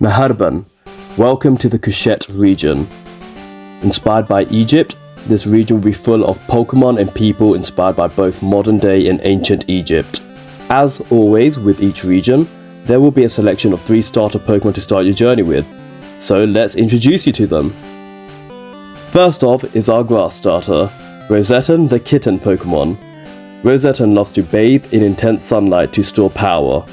Maharban, welcome to the Kushet Region. Inspired by Egypt, this region will be full of Pokemon and people inspired by both modern day and ancient Egypt. As always with each region, there will be a selection of 3 starter Pokemon to start your journey with, so let's introduce you to them. First off is our grass starter, Rosetten the kitten Pokemon. Rosetten loves to bathe in intense sunlight to store power.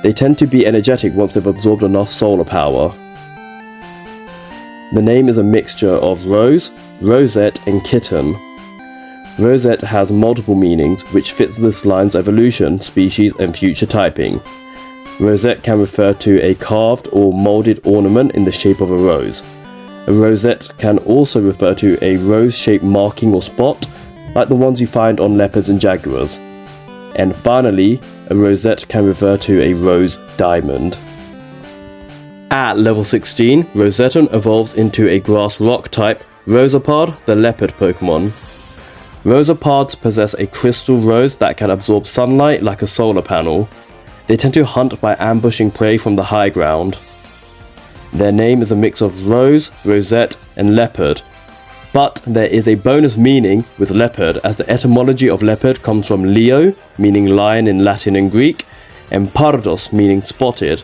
They tend to be energetic once they've absorbed enough solar power. The name is a mixture of rose, rosette and kitten. Rosette has multiple meanings which fits this line's evolution, species and future typing. Rosette can refer to a carved or molded ornament in the shape of a rose. A rosette can also refer to a rose-shaped marking or spot, like the ones you find on leopards and jaguars. And finally, a rosette can refer to a rose diamond. At level 16, Rosetten evolves into a grass rock type, Rosapard, the leopard Pokemon. Rosapards possess a crystal rose that can absorb sunlight like a solar panel. They tend to hunt by ambushing prey from the high ground. Their name is a mix of rose, rosette, and leopard. But there is a bonus meaning with leopard, as the etymology of leopard comes from leo, meaning lion in Latin and Greek, and pardos, meaning spotted.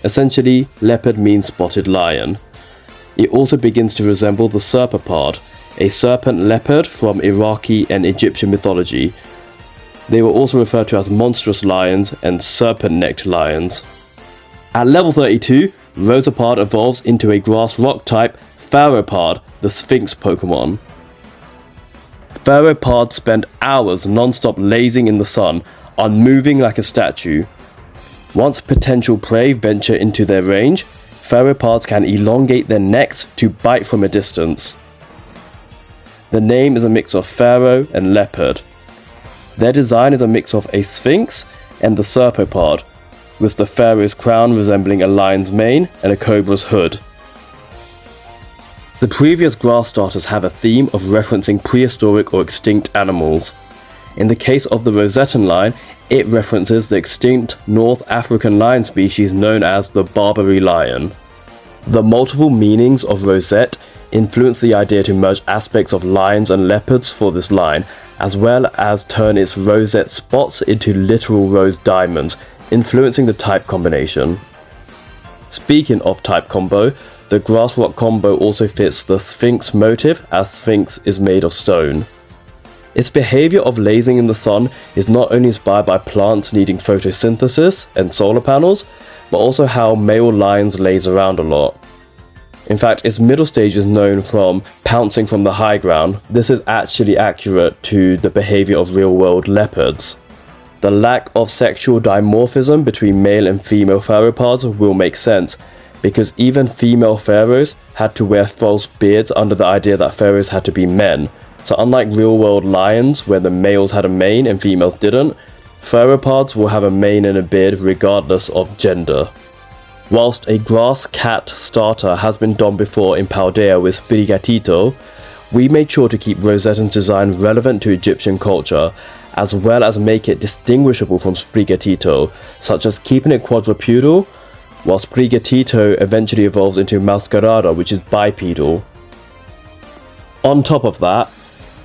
Essentially, leopard means spotted lion. It also begins to resemble the Serpapard, a serpent leopard from Iraqi and Egyptian mythology. They were also referred to as monstrous lions and serpent-necked lions. At level 32, Rosapard evolves into a grass rock type, Pharopard, the Sphinx Pokemon. Pharopards spend hours non-stop lazing in the sun, unmoving like a statue. Once potential prey venture into their range, Pharopards can elongate their necks to bite from a distance. The name is a mix of pharaoh and leopard. Their design is a mix of a sphinx and the Serpapard, with the pharaoh's crown resembling a lion's mane and a cobra's hood. The previous grass starters have a theme of referencing prehistoric or extinct animals. In the case of the Rosetten line, it references the extinct North African lion species known as the Barbary lion. The multiple meanings of rosette influence the idea to merge aspects of lions and leopards for this line, as well as turn its rosette spots into literal rose diamonds, influencing the type combination. Speaking of type combo, the grass rock combo also fits the Sphinx motif, as Sphinx is made of stone. Its behavior of lazing in the sun is not only inspired by plants needing photosynthesis and solar panels, but also how male lions laze around a lot. In fact, its middle stage is known from pouncing from the high ground. This is actually accurate to the behavior of real-world leopards. The lack of sexual dimorphism between male and female Pharopards will make sense, because even female pharaohs had to wear false beards under the idea that pharaohs had to be men. So unlike real-world lions, where the males had a mane and females didn't, Pharopards will have a mane and a beard regardless of gender. Whilst a grass cat starter has been done before in Paldea with Sprigatito, we made sure to keep Rosetten's design relevant to Egyptian culture, as well as make it distinguishable from Sprigatito, such as keeping it quadrupedal, while Sprigatito eventually evolves into Masquerada, which is bipedal. On top of that,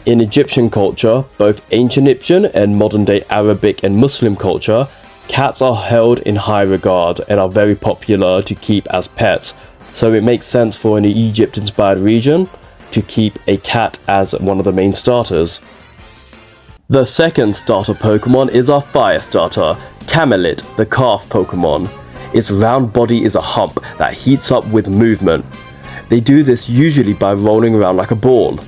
in Egyptian culture, both ancient Egyptian and modern-day Arabic and Muslim culture, cats are held in high regard and are very popular to keep as pets, so it makes sense for an Egypt-inspired region to keep a cat as one of the main starters. The second starter Pokemon is our fire starter, Camelit, the calf Pokemon. Its round body is a hump that heats up with movement. They do this usually by rolling around like a ball.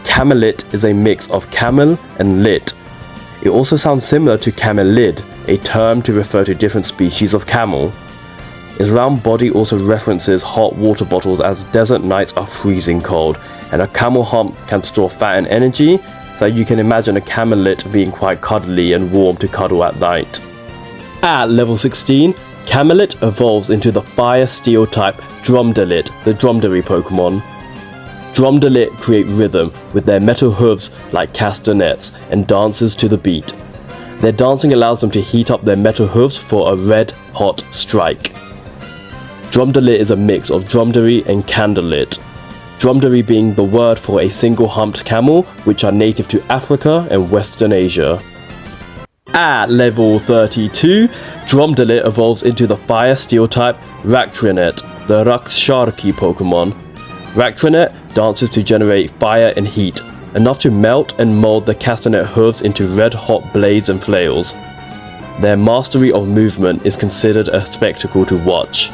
Camelit is a mix of camel and lit. It also sounds similar to camelid, a term to refer to different species of camel. Its round body also references hot water bottles, as desert nights are freezing cold, and a camel hump can store fat and energy, so you can imagine a camelit being quite cuddly and warm to cuddle at night. At level 16, Camelit evolves into the Fire Steel type Drumdalit, the Dromedary Pokemon. Drumdalit create rhythm with their metal hooves like castanets and dances to the beat. Their dancing allows them to heat up their metal hooves for a red-hot strike. Dromdalit is a mix of dromedary and candalit. Dromedary being the word for a single-humped camel, which are native to Africa and Western Asia. At level 32, Dromdalit evolves into the Fire Steel type Raktranet, the Raksharki Pokemon. Raktranet dances to generate fire and heat, enough to melt and mold the castanet hooves into red-hot blades and flails. Their mastery of movement is considered a spectacle to watch.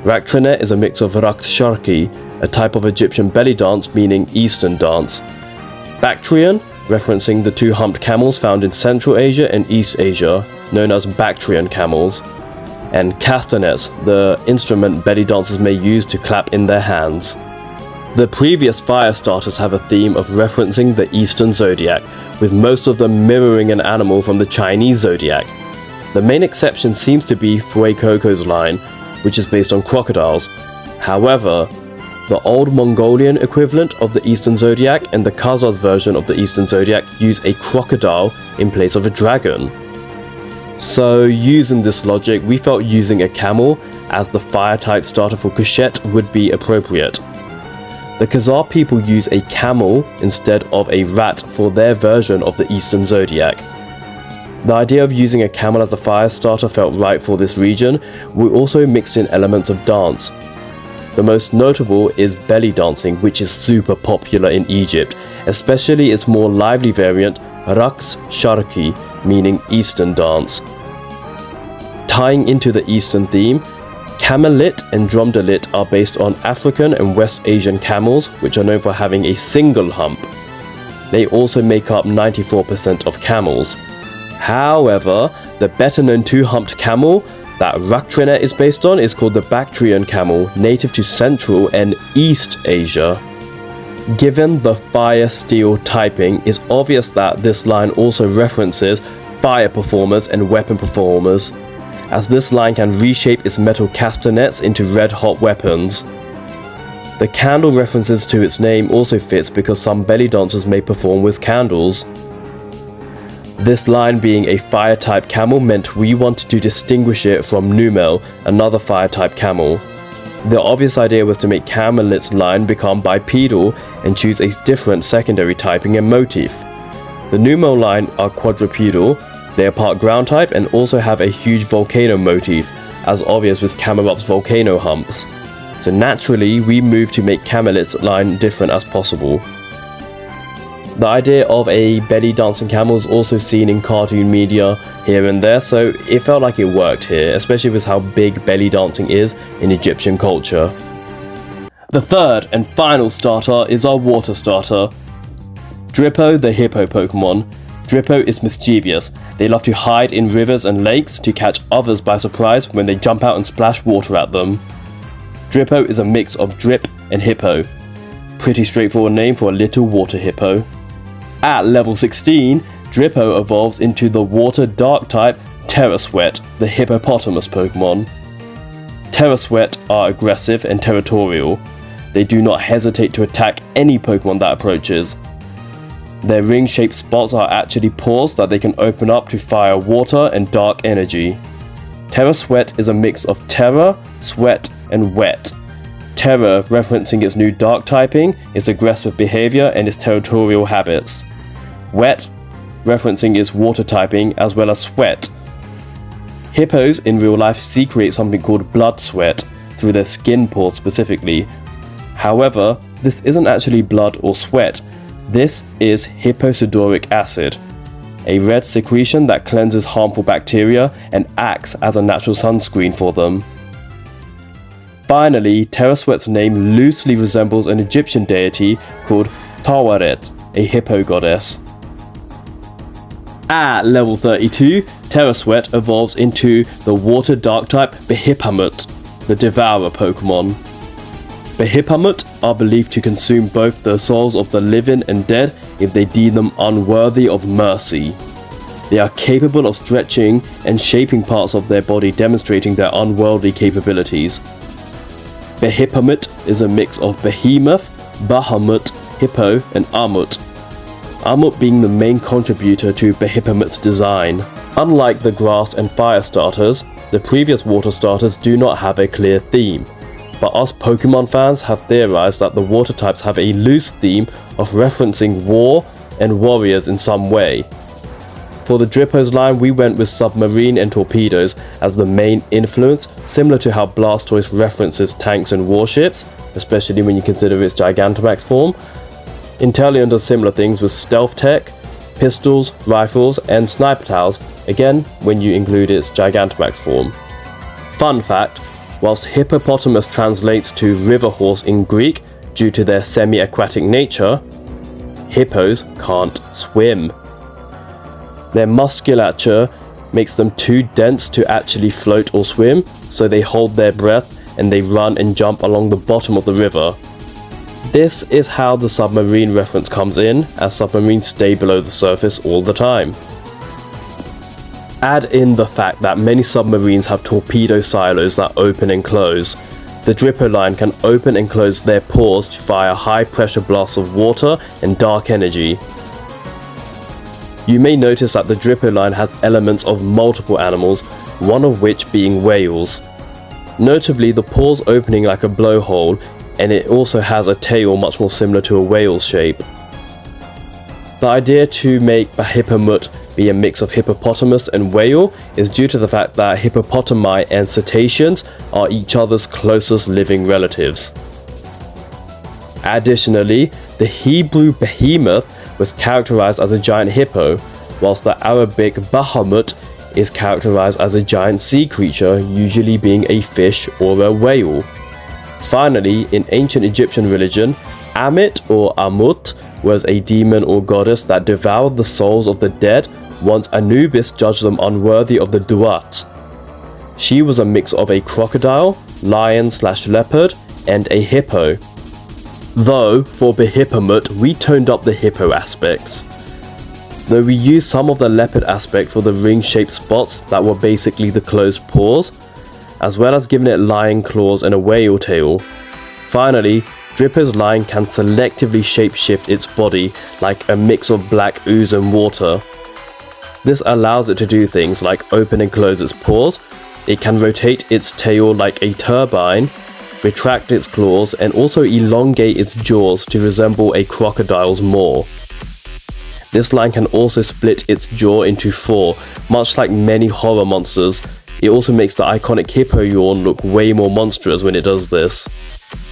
Raktranet is a mix of Raksharki, a type of Egyptian belly dance meaning Eastern dance. Bactrian, referencing the two-humped camels found in Central Asia and East Asia, known as Bactrian camels. And castanets, the instrument belly dancers may use to clap in their hands. The previous fire starters have a theme of referencing the Eastern zodiac, with most of them mirroring an animal from the Chinese zodiac. The main exception seems to be Fuecoco's line, which is based on crocodiles. However, the old Mongolian equivalent of the Eastern Zodiac and the Khazars version of the Eastern Zodiac use a crocodile in place of a dragon. So using this logic, we felt using a camel as the fire type starter for Kushet would be appropriate. The Khazar people use a camel instead of a rat for their version of the Eastern Zodiac. The idea of using a camel as the fire starter felt right for this region. We also mixed in elements of dance. The most notable is belly dancing, which is super popular in Egypt, especially its more lively variant, Raqs Sharqi, meaning Eastern dance. Tying into the Eastern theme, Camelit and Dromdalit are based on African and West Asian camels, which are known for having a single hump. They also make up 94% of camels. However, the better-known two-humped camel that Raktranet is based on is called the Bactrian camel, native to Central and East Asia. Given the fire steel typing, it's obvious that this line also references fire performers and weapon performers, as this line can reshape its metal castanets into red-hot weapons. The candle references to its name also fits because some belly dancers may perform with candles. This line being a fire-type camel meant we wanted to distinguish it from Numel, another fire-type camel. The obvious idea was to make Camelit's line become bipedal and choose a different secondary typing and motif. The Numel line are quadrupedal, they are part ground type and also have a huge volcano motif, as obvious with Camelot's volcano humps. So naturally, we moved to make Camelit's line different as possible. The idea of a belly dancing camel is also seen in cartoon media here and there, so it felt like it worked here, especially with how big belly dancing is in Egyptian culture. The third and final starter is our water starter, Drippo the hippo Pokemon. Drippo is mischievous. They love to hide in rivers and lakes to catch others by surprise when they jump out and splash water at them. Drippo is a mix of drip and hippo. Pretty straightforward name for a little water hippo. At level 16, Drippo evolves into the water dark type Terrasweat, the hippopotamus Pokemon. Terrasweat are aggressive and territorial. They do not hesitate to attack any Pokemon that approaches. Their ring-shaped spots are actually pores that they can open up to fire water and dark energy. Terrasweat is a mix of terror, sweat, and wet. Terror, referencing its new dark typing, its aggressive behavior, and its territorial habits. Wet, referencing its water typing, as well as sweat. Hippos in real life secrete something called blood sweat through their skin pores specifically. However, this isn't actually blood or sweat. This is hipposudoric acid, a red secretion that cleanses harmful bacteria and acts as a natural sunscreen for them. Finally, Terrasweat's name loosely resembles an Egyptian deity called Tawaret, a hippo goddess. At level 32, Terrasweat evolves into the water dark type Behipamut, the devourer Pokemon. Behipamut are believed to consume both the souls of the living and dead if they deem them unworthy of mercy. They are capable of stretching and shaping parts of their body, demonstrating their unworldly capabilities. Behipamut is a mix of behemoth, Bahamut, hippo, and Amut. Amut being the main contributor to Behipamut's design. Unlike the grass and fire starters, the previous water starters do not have a clear theme, but us Pokemon fans have theorized that the water types have a loose theme of referencing war and warriors in some way. For the Drippo's line, we went with submarine and torpedoes as the main influence, similar to how Blastoise references tanks and warships, especially when you consider its Gigantamax form. Inteleon does similar things with stealth tech, pistols, rifles, and sniper towers, again when you include its Gigantamax form. Fun fact, whilst hippopotamus translates to river horse in Greek due to their semi-aquatic nature, hippos can't swim. Their musculature makes them too dense to actually float or swim, so they hold their breath and they run and jump along the bottom of the river. This is how the submarine reference comes in, as submarines stay below the surface all the time. Add in the fact that many submarines have torpedo silos that open and close. The Drippo line can open and close their pores to fire high pressure blasts of water and dark energy. You may notice that the Drippo line has elements of multiple animals, one of which being whales. Notably, the pores opening like a blowhole, and it also has a tail much more similar to a whale's shape. The idea to make Bahippomut be a mix of hippopotamus and whale is due to the fact that hippopotami and cetaceans are each other's closest living relatives. Additionally, the Hebrew behemoth was characterized as a giant hippo, whilst the Arabic Bahamut is characterized as a giant sea creature, usually being a fish or a whale. Finally, in ancient Egyptian religion, Amit or Amut was a demon or goddess that devoured the souls of the dead once Anubis judged them unworthy of the Duat. She was a mix of a crocodile, lion/leopard, and a hippo. Though, for Bahippomut, we toned up the hippo aspects. Though we used some of the leopard aspect for the ring-shaped spots that were basically the closed pores, as well as giving it lion claws and a whale tail. Finally, Drippo's line can selectively shapeshift its body like a mix of black ooze and water. This allows it to do things like open and close its pores, it can rotate its tail like a turbine, retract its claws, and also elongate its jaws to resemble a crocodile's maw. This line can also split its jaw into four, much like many horror monsters. It also makes the iconic hippo yawn look way more monstrous when it does this.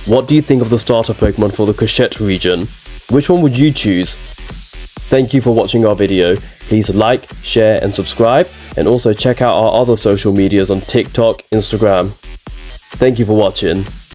What do you think of the starter Pokemon for the Kushet region? Which one would you choose? Thank you for watching our video. Please like, share and subscribe, and also check out our other social medias on TikTok, Instagram. Thank you for watching.